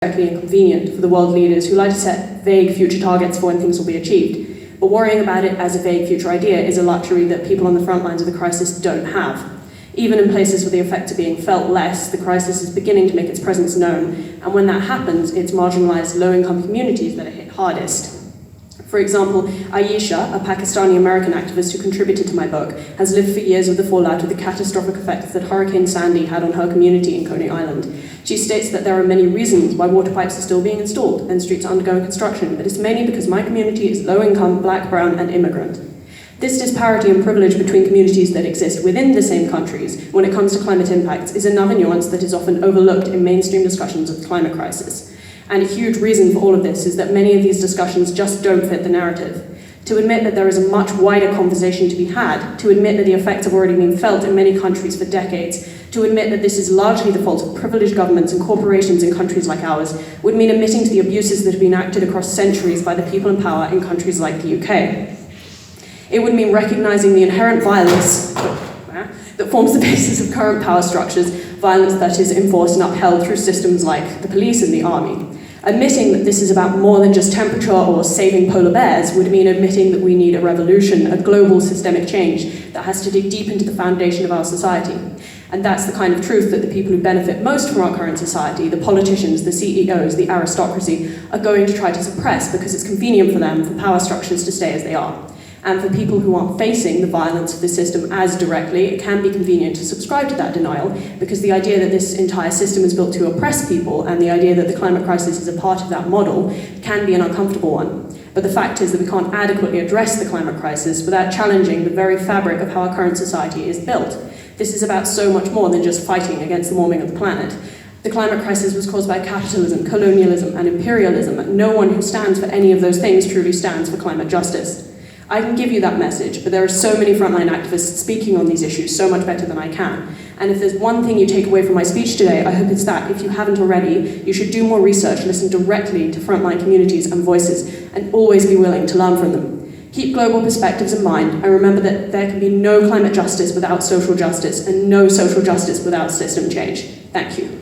directly inconvenient for the world leaders who like to set vague future targets for when things will be achieved. But worrying about it as a vague future idea is a luxury that people on the front lines of the crisis don't have. Even in places where the effects are being felt less, the crisis is beginning to make its presence known, and when that happens, it's marginalized low-income communities that are hit hardest. For example, Ayesha, a Pakistani-American activist who contributed to my book, has lived for years with the fallout of the catastrophic effects that Hurricane Sandy had on her community in Coney Island. She states that there are many reasons why water pipes are still being installed and streets are undergoing construction, but it's mainly because my community is low-income, black, brown, and immigrant. This disparity and privilege between communities that exist within the same countries when it comes to climate impacts is another nuance that is often overlooked in mainstream discussions of the climate crisis. And a huge reason for all of this is that many of these discussions just don't fit the narrative. To admit that there is a much wider conversation to be had, to admit that the effects have already been felt in many countries for decades, to admit that this is largely the fault of privileged governments and corporations in countries like ours, would mean admitting to the abuses that have been acted across centuries by the people in power in countries like the UK. It would mean recognizing the inherent violence that forms the basis of current power structures, violence that is enforced and upheld through systems like the police and the army. Admitting that this is about more than just temperature or saving polar bears would mean admitting that we need a revolution, a global systemic change that has to dig deep into the foundation of our society. And that's the kind of truth that the people who benefit most from our current society, the politicians, the CEOs, the aristocracy, are going to try to suppress because it's convenient for them for power structures to stay as they are. And for people who aren't facing the violence of the system as directly, it can be convenient to subscribe to that denial, because the idea that this entire system is built to oppress people and the idea that the climate crisis is a part of that model can be an uncomfortable one. But the fact is that we can't adequately address the climate crisis without challenging the very fabric of how our current society is built. This is about so much more than just fighting against the warming of the planet. The climate crisis was caused by capitalism, colonialism, and imperialism, and no one who stands for any of those things truly stands for climate justice. I can give you that message, but there are so many frontline activists speaking on these issues so much better than I can. And if there's one thing you take away from my speech today, I hope it's that, if you haven't already, you should do more research, listen directly to frontline communities and voices, and always be willing to learn from them. Keep global perspectives in mind, and remember that there can be no climate justice without social justice, and no social justice without system change. Thank you.